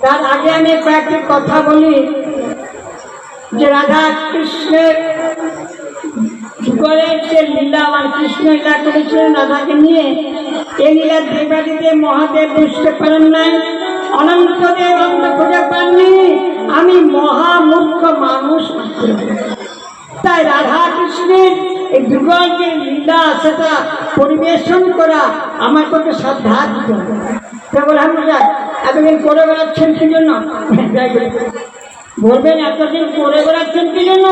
তার আগে আমি কয়েকটি কথা বলি যে রাধা কৃষ্ণের যুগলের যে লীলা আমার কৃষ্ণ লীলা করেছিলেন রাধাকে নিয়ে, এই লীলা দেবাদিতে মহাদেব বুঝতে পারেন নাই, অনন্তদেব অন্ত খুঁজে পাননি, আমি মহামূর্খ মানুষ। তাই রাধা কৃষ্ণের এই যুগল যে লীলা সেটা পরিবেশন করা আমার পক্ষে সাধ্য। কেবল আমরা এতদিন করে বেড়াচ্ছেন কি জন্য বলবেন? এতদিন করে বেড়াচ্ছেন কি জন্য?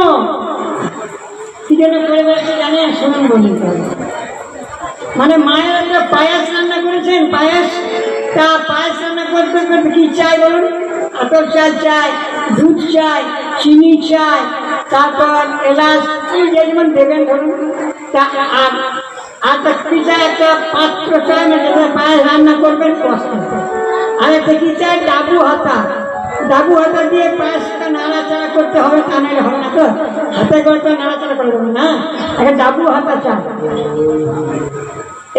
কি জন্য করে বেড়াচ্ছে জানেন? শুনুন বলি। মানে মায়ের একটা পায়েস রান্না করেছেন, পায়েস রান্না করতে করতে কি চাই বলুন? আতপ চাল চাই, দুধ চাই, চিনি চাই, তারপর এলাচ যেমন দেবেন ধরুন, আর কি চাই? একটা পাত্র চাই না যেখানে পায়েস রান্না করবেন। আর একটা কি চাই? ডাবু হাতা দিয়ে পায়েসটা নাড়াচাড়া করতে হবে, তা নাহলে হবে না। তো হাতে করে তো নাড়াচাড়া করে দেবেন না, একটা ডাবু হাতা চাই।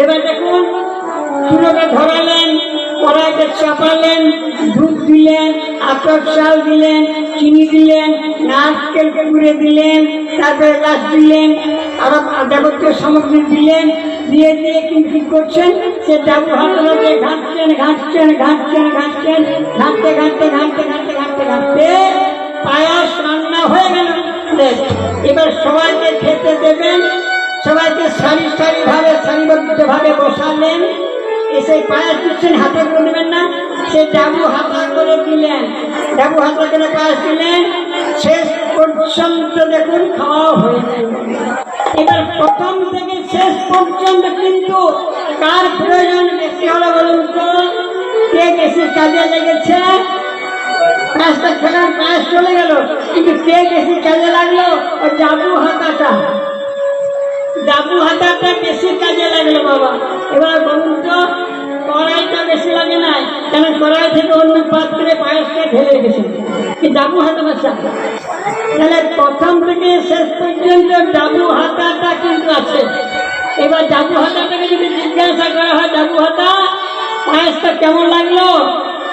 এবার দেখুন, চুলোটা ধরালেন, কড়াইতে চাপালেন, দুধ দিলেন, আতপ চাল দিলেন, চিনি দিলেন, নারকেল কুড়ে দিলেন, তারপরে এলাচ দিলেন, আরো যাবতীয় সামগ্রী দিলেন। দিয়ে কিন্তু কি করছেন? সে ডাবু হাতটাকে ঘাঁটছেন, ঘাঁটতে পায়াস রান্না হয়ে গেল। এবার সবাইকে খেতে দেবেন, সবাইকে সারিবদ্ধভাবে বসালেন। এসে পায়েস দিচ্ছেন, হাতে করে দেবেন না, সে ডাবু হাতা করে দিলেন, ডাবু হাতা করে পায়েস দিলেন। শেষ পর্যন্ত দেখুন খাওয়া হয়ে গেল। এবার প্রথম থেকে শেষ পর্যন্ত কিন্তু কার প্রয়োজন বেশি হলো বলুন তো? কে বেশি কাজে লেগেছে? পায়েসটা খেলার পায়েস চলে গেল, কিন্তু কে বেশি কাজে লাগলো? ওই ডাবু হাতাটা বেশি কাজে লাগলো বাবা। এবার বলুন তো, কড়াইটা বেশি লাগে নাই, কেন? কড়াই থেকে অন্য পাত্রে পায়েসটা ঢেলে গেছে, কি ডাবু হাতা বাচ্চা? তাহলে প্রথম থেকে শেষ পর্যন্ত ডাবু হাতাটা কিন্তু আছে। এবার ডাবু হাতাটাকে যদি জিজ্ঞাসা করা হয়, ডাবু হাতা পায়েসটা কেমন লাগলো?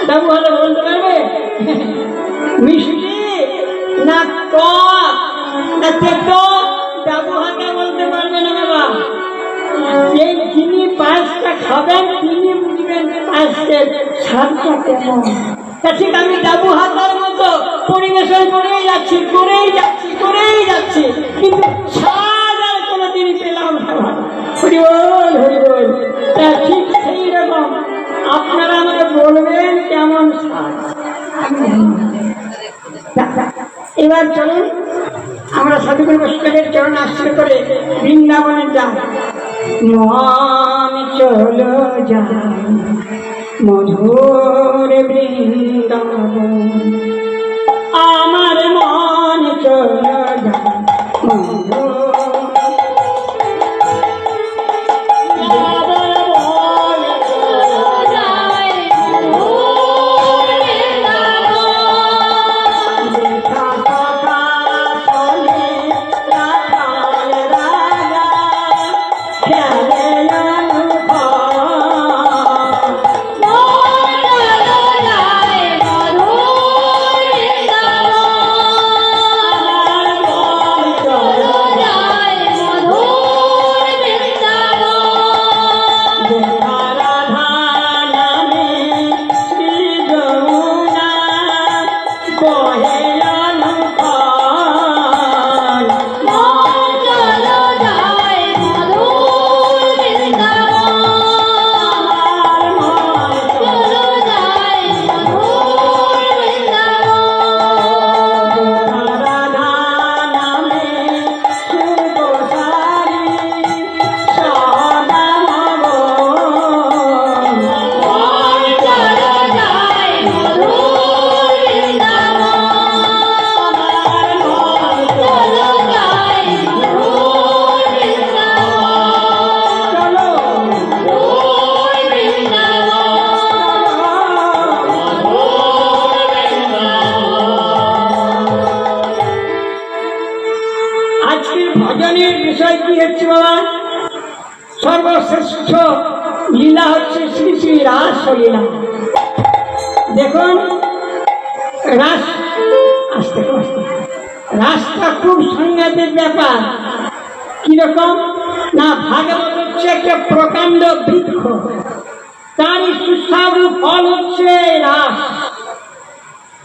ডাবু হাতা বলতে পারবে? মিষ্টি না টক না তেতো? ডাবু হাতা বলতে পারবে না বাবা। এই যিনি পায়েসটা খাবেন তিনি বুঝবেন পায়েসের স্বাদটা কেমন। ঠিক আমি ডাবু হাতার মতো পরিবেশন করেই যাচ্ছি, কিন্তু স্বাদ আর কোনোদিন পেলাম না। হরিবল। ঠিক সেই রকম আপনারা আমাকে বলবেন কেমন স্বাদ। এবার চলুন আমরা সাধুগুরু বৈষ্ণবের চরণ আশ্রয় করে বৃন্দাবনে যাই। মন চলো যাই মধুর বৃন্দাবন, আমার মন চলো যাই মধুর। সর্বশ্রেষ্ঠ লীলা হচ্ছে শ্রী শ্রী রাসলীলা। দেখুন রাস আসতে আসতে রাসটা খুব সাংঘাতিক ব্যাপার। কিরকম না, ভাগবত হচ্ছে একটা প্রকাণ্ড বৃক্ষ, তারই সুস্বাদু ফল হচ্ছে রাস।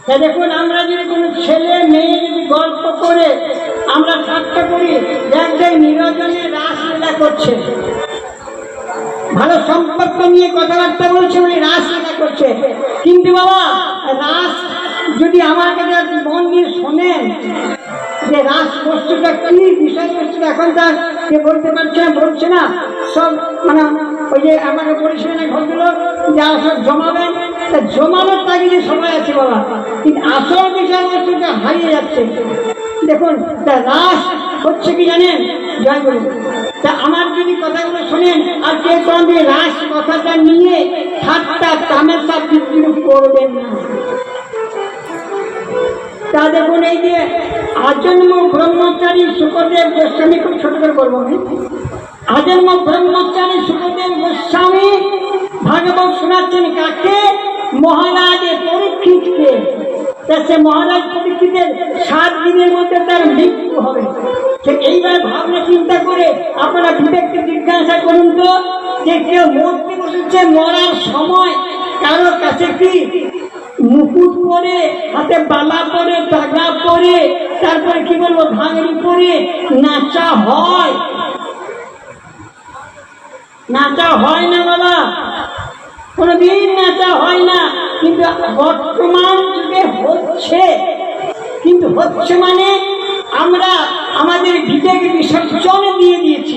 তা দেখুন, আমরা যদি কোনো ছেলে মেয়ে যদি গল্প করে আমরা ঠাট্টা করি, দেখবেন নিরজনে রাসলীলা করছে, ভালো সম্পর্ক নিয়ে কথাবার্তা বলছে, মানে রাসলীলা করছে। কিন্তু বাবা, রাস যদি আমার কাছে মন দিয়ে শোনেন যে রাস বস্তুটা কি, বিষয় বস্তুটা এখন তার কে বলতে পারছে না, বলছে না, সব মানে ওই যে আমাকে বলেছিলেন এক ভদ্রলোক যে সব জমাবেন, তা জমানোর তাগিদে সময় আছে বাবা, কিন্তু আসল বিষয় বস্তুটা হারিয়ে যাচ্ছে। দেখুন, তা রাস হচ্ছে কি জানেন, জয় গুরু। তা আমার যদি কথাগুলো শোনেন আর কেউ কোনদিন রাস কথাটা নিয়ে ঠাট্টা তামাশা বিক্রি করবেন না। তা দেখুন, এই যে আজন্ম ব্রহ্মচারী সুখদেব গোস্বামী, খুব ছোট করে বলবো আমি, আজন্ম ব্রহ্মচারী সুখদেব গোস্বামী ভাগবত শোনাচ্ছেন কাকে? মহারাজের পরীক্ষিতকে। সে মহারাজ পরীক্ষিতের 7 দিনের মধ্যে তার মৃত্যু হবে। সে এইবার ভাবনা চিন্তা করে আপনারা বিবেককে জিজ্ঞাসা করুন তো, যে কেউ মরতে বসেছে, মরার সময় কারো কাছে কি মুকুট পরে, হাতে বালা পরে, টাকা পরে, তারপরে কি বলবো ভাঙড়ি পরে নাচা হয়? নাচা হয় না বাবা, কোনদিন নাচা হয় না। কিন্তু বর্তমান যুগে হচ্ছে, কিন্তু হচ্ছে মানে আমরা আমাদের বিবেক বিসর্জন দিয়ে দিয়েছি,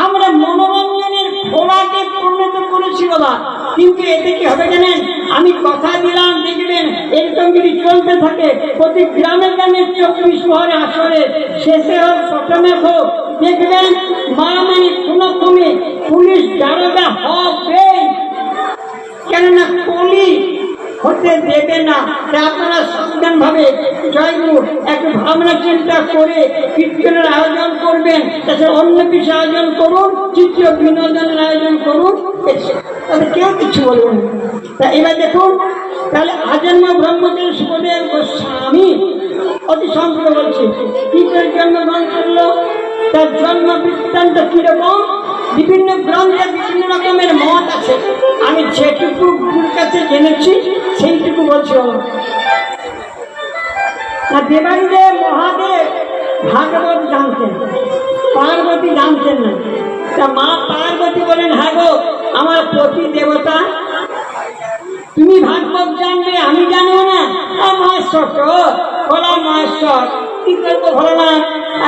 আমরা মনোরঞ্জনের খোলাকে পরিণত করেছি বাবা। কিন্তু এতে কি হবে জানেন, আমি কথা দিলাম, দেখবেন এরকম যদি চলতে থাকে প্রতি গ্রামে গ্রামে 24 প্রহরে আসরে শেষে হোক প্রথমে হোক, দেখবেন মারামারি কোনো কমে পুলিশ দারোগা হবে, কেননা কলি হতে দেবে না। আপনারা সাবধান ভাবে জয়গুরু একটু ভাবনা চিন্তা করে কীর্তনের আয়োজন করবেন, তাছাড়া অন্য কিছু আয়োজন করুন, চিত্র বিনোদনের আয়োজন করুন, তবে কেউ কিছু বলবেন না। তা এবার দেখুন, তাহলে আজন্ম ব্রহ্মচারী সুখদেব গোস্বামী অতি সংক্ষেপে বলছি কি করে জন্মগ্রহণ করলো, তার জন্ম বৃত্তান্ত কিরকম। বিভিন্ন গ্রন্থে বিভিন্ন রকমের মত আছে, আমি যেটুকু গুরুর কাছে জেনেছি সেইটুকু বলছি। দেবাদিদেব মহাদেব ভাগবত জানতেন, পার্বতী জানতেন না। তা মা পার্বতী বলেন, হ্যাঁ গো আমার প্রতি দেবতা, তুমি ভাগবত জানবে, আমি জানবো না? মহেশ্বর তো বলা, মহেশ্বর কি করবো ভালো না,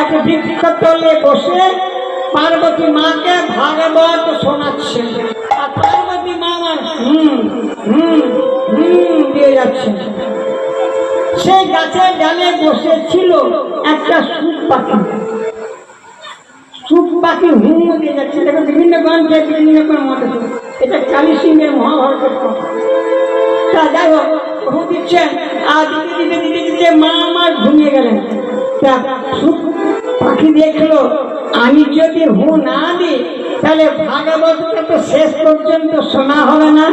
একটা বৃক্ষ তলে বসে পার্বতী মাকে ভাগবত শোনাচ্ছে, আর পার্বতী মা আমার দিয়ে যাচ্ছে। সেই গাছের ডালে বসেছিল একটা সুখ পাখি, সুখ পাখি হুম দিয়ে যাচ্ছে। দেখো বিভিন্ন গ্রন্থে বিভিন্ন রকম মত আছে, এটা কালী সিংহের মহাভারতের কথা। তা যাই হোক, হু দিচ্ছেন, আর দিতে দিতে দিতে দিতে মা আমার ঘুমিয়ে গেলেন। তা সুখ পাখি দেখলো আমি যদি হু না দিই তাহলে ভাগবতটা তো শেষ পর্যন্ত শোনা হবে না।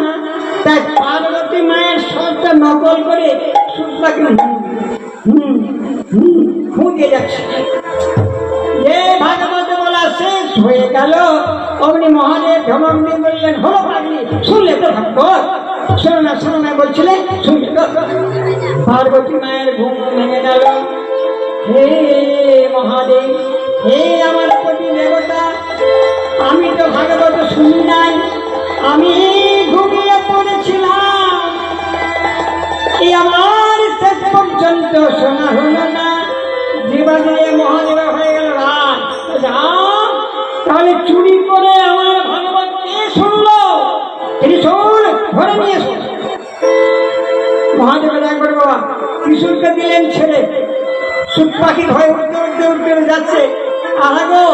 তাই পার্বতী মায়ের স্বরটা নকল করে সুখ পাখি হু দিয়ে যাচ্ছে। যে ভাগবত বলা শেষ হয়ে গেল, অমনি মহাদেব ধমক দিয়ে বললেন, হলো পাখি শুনলে তো ভাগবত, শোনো না বলছিলে, শুনলে তো। পার্বতী মায়ের ঘুম ভেঙে গেল। হে মহাদেব, হে আমার প্রতি দেবতা, আমি তো ভাগবত শুনি নাই, আমি ঘুমিয়ে পড়েছিলাম, এই আমার শেষ পর্যন্ত শোনা হলো না। জীবনে মহাদেবা হয়ে গেল রাত। তাহলে চুরি করে আমার ভাগবত কে শুনলো? তিনি শোন, ঘরে নিয়ে এসো। মহাদেব একবার বাবা কিশোরকে দিলেন ছেড়ে, সুখ পাখি ভয় উঠতে উঠতে উঠতে যাচ্ছে। আহাগো,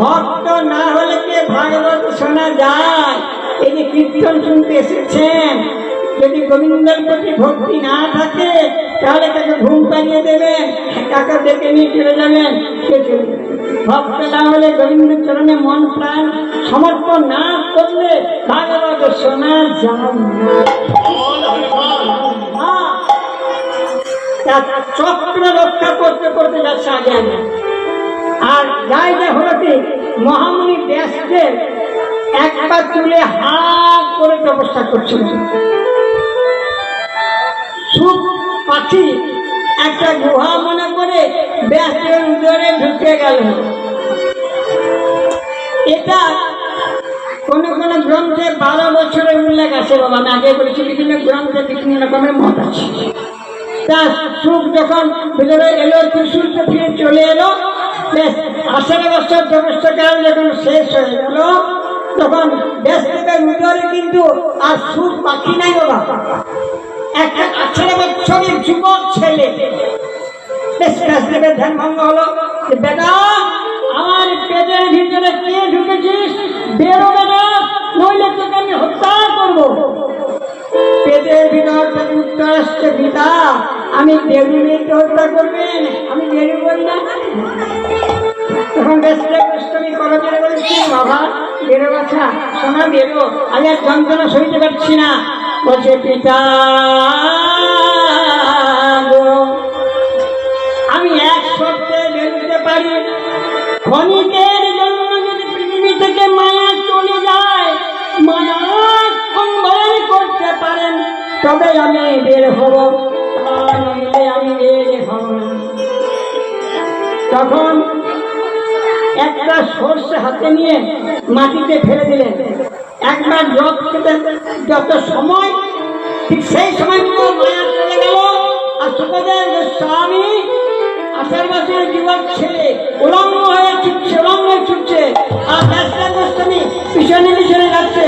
ভক্ত না হলে কে ভাগবত শোনা যায়? এই যে কীর্তন শুনতে এসেছেন, যদি গোবিন্দের প্রতি ভক্তি না থাকে তাহলে তাকে ঘুম পাড়িয়ে দেবেন, টাকা দেখে নিয়ে চলে যাবেন। ভক্ত না হলে গোবিন্দ চরণে মন প্রাণ সমর্পণ না করলে ভাগবত শোনা যায় না। তার চক্র রক্ষা করতে করতে যাচ্ছে আগে আগে। আর যাই যে হলো কি, মহামুনি ব্যাসদেব একবার তুলে হা করে তপস্যা করছিল। সুখ পাখি একটা গুহা মনে করে ব্যাসদেবের উদরে ঢুকে গেল। এটা কোন কোন গ্রন্থে 12 বছরের উল্লেখ আছে বাবা, আমি আগে বলেছি বিভিন্ন গ্রন্থে বিভিন্ন রকমের মত আছে। তা সুখ যখন ভিতরে এলো, ত্রিশূলটা ফিরে চলে এলো, বেশ 18 বছর তপস্যাকাল যখন শেষ হয়ে গেল, তখন ব্যাসদেবের উদরে কিন্তু আর সুখ পাখি নাই বাবা, একটা 18 বছরের যুবক ছেলে। বেশ ব্যাসদেবের ধ্যান ভঙ্গ হলো যে বেটা, আমার পেটের ভিতরে কে ঢুকেছিস, বেরো বেটা, নইলে তোকে আমি হত্যা করবো। পেটের ভিতর থেকে উত্তর আসছে, পিতা আমি বেরুলে হত্যা করবেন, আমি বেরোবই না। তখন ব্যাসদেব গোস্বামী করজোরে বলছি, বাবা বেরো বাছা, শোনা বেরো, আমি আর যন্ত্রণা সইতে পারছি না। বলছে, পিতা আমি এক শর্তে বেরোতে পারি, ক্ষণিকের জন্য যদি পৃথিবী থেকে মায়া চলে যায়, মায়া সংবরণ করতে পারেন, তবে আমি বের হব, তা নইলে আমি বের হব না। তখন একটা সর্ষে হাতে নিয়ে মাটিতে ফেলে দিলেন। একবার জপ খেতে যত সময়, ঠিক সেই সময় মায়া চলে গেল। আর সুখদেব গোস্বামী 18 বছরের যুবক ছেলে উলঙ্গ হয়ে ছুটছে, উলঙ্গ হয়ে ছুটছে। আর ব্যাসদেব গোস্বামী পিছনে পিছনে যাচ্ছে।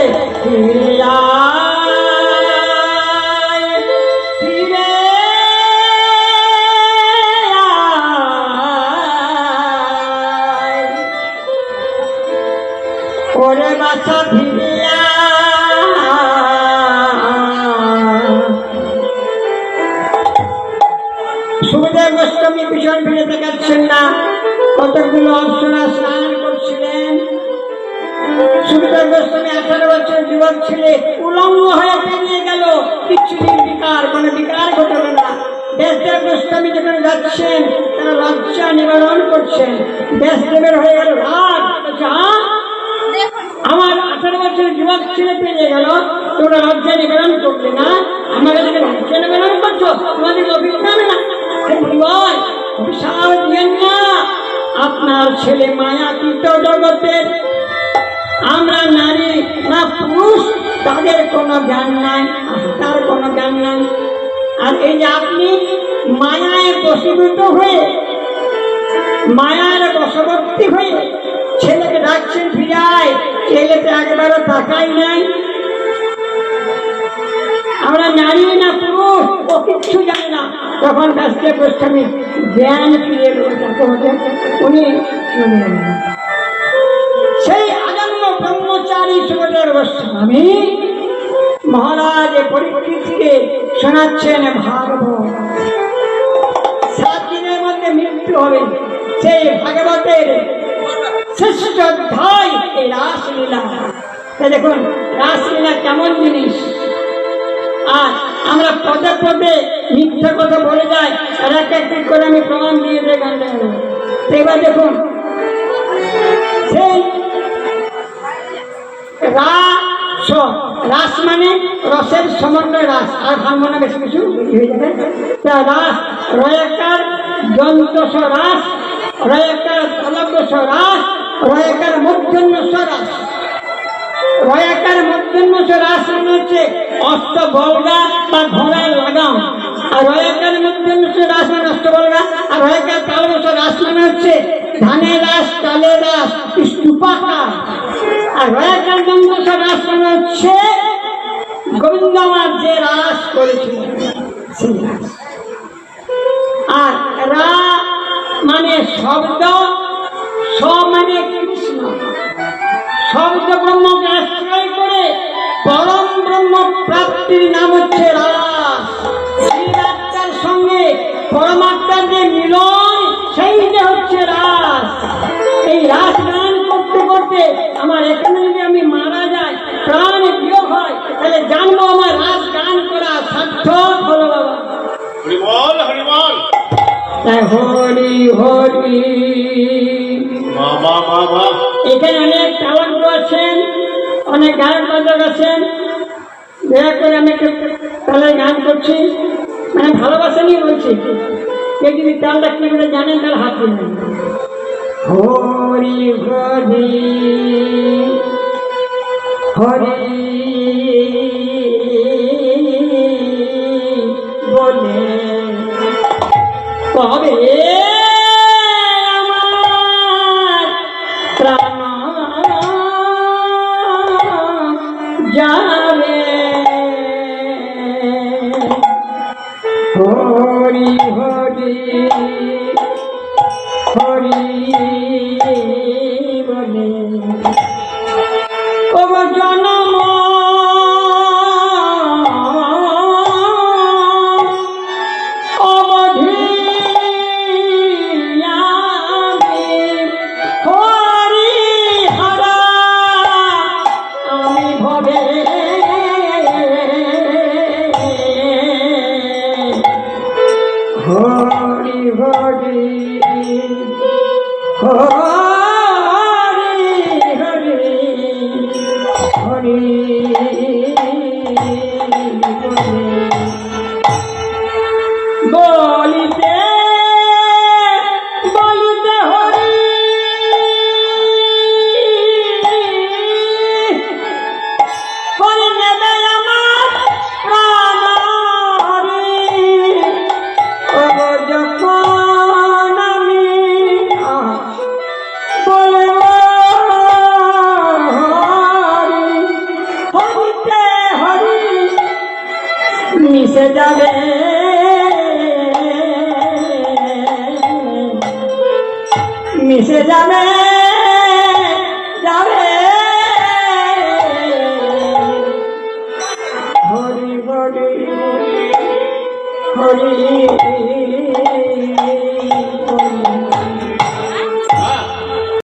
ওরে বাছা ফিরিয়া, সুখদেব গোস্বামী পিছন ফিরে দেখাচ্ছেন না। কতগুলো অপ্সরা স্নান করছিলেন। সুখদেব গোস্বামী 18 বছর যুবক ছেলে উলঙ্গ হয়ে পেরিয়ে গেল, কিছু বিকার মানে বিকার ঘটবে না। ব্যাসদেব গোস্বামী যখন যাচ্ছেন, তারা লজ্জা নিবারণ করছেন। ব্যাসদেবের হয়ে গেল রাগ, আমার 18 বছরের যুবক ছেলে পেরিয়ে গেল, তোমরা লজ্জা নিবারণ করবে না, আমার কাছে লজ্জা নিবারণ করছো, তোমাদের অভিজ্ঞান না, অভিশাপ দিয়েন না। আপনার ছেলে মায়াতীত জগতের, আমরা নারী না পুরুষ তাদের কোনো জ্ঞান নাই, তার কোনো জ্ঞান নাই। আর এই যে আপনি মায়ায় বশীভূত হয়ে, মায়ার বশবর্তী হয়ে ছেলেকে ডাকছেন ফিরায়, ছেলেতে একবারও তাকাই নাই। আমরা নারী না পুরুষ ও কিচ্ছু জানি না। তখন ব্যাসদেব গোস্বামী জ্ঞান ফিরে উনি সেই আজন্ম ব্রহ্মচারী সুখদেব গোস্বামী মহারাজ পরীক্ষিতকে শোনাচ্ছেন ভাগবত। 7 দিনের মধ্যে মৃত্যু হবে। সেই ভাগবতের শ্রেষ্ঠ অধ্যায় এই রাসলীলা। দেখুন রাসলীলা কেমন জিনিস। আর আমরা পদে পদে মিথ্যা কথা বলে যাই, আর এক একটি করে আমি প্রমাণ দিয়ে দেয় গানটা। এবার দেখুন, সেই রাস মানে রসের সমন্বয় রাস, আর ভাঙবো না বেশি কিছু হয়ে যাবে। তা রাস রয়াকার যন্ত্রস রাস, রয়াকার তলব্যস রাস, রয়াকার মূর্ধন্যস রাস। রয়াকার মূর্ধন্যস রাস মানে হচ্ছে অষ্ট বলগা বা ঘোড়ার লাগাম। আর রয়াকার মূর্ধন্যস রাস মানে অষ্ট বলগা। আর রয়াকার তালব্যস রাস মানে হচ্ছে ধানের রাস, চালের রাস, স্তূপাকার। আর রয়াকার যন্ত্রস রাস মানে হচ্ছে গোবিন্দ আমার যে রাস করেছিল সেই রাস। আর রা মানে শব্দ, স মানে কৃষ্ণ। শব্দ ব্রহ্মকে আশ্রয় করে পরম ব্রহ্ম প্রাপ্তির নাম হচ্ছে রাস। সেই রাস্তার সঙ্গে পরমাত্মার যে মিলন, সেইটা হচ্ছে রাস। এই রাস গান করতে করতে আমার এখানে যদি আমি মারা যাই, প্রাণ বিয়োগ হয়, তাহলে জানবো আমার রাস গান করা সার্থক হলো বাবা। হরিবল হরিবল। তাই হরি হরি। এখানে অনেক তালজ্ঞ আছেন, অনেক গায়ক বাদক আছেন। দয়া করে আমি একটু তালের গান করছি, মানে ভালোবাসা নিয়ে বলছি। কেউ যদি তালটা কি করে জানেন তার হাত তুলবেন। হরি হরি হরি বলে তবে আমার প্রাণ যাবে। হরি হরি হরি বলে ও জনম অবধি হরি হরা আমি ভবে হরি হরি হরি হরি হরি বলিতে বলিতে হরি হরি নেবে আমার প্রাণ হরি। যখন আমি বলব হরি হরিতে হরি মিশে যাবে, মিশে যাবে যাবে। হরি হরি হরি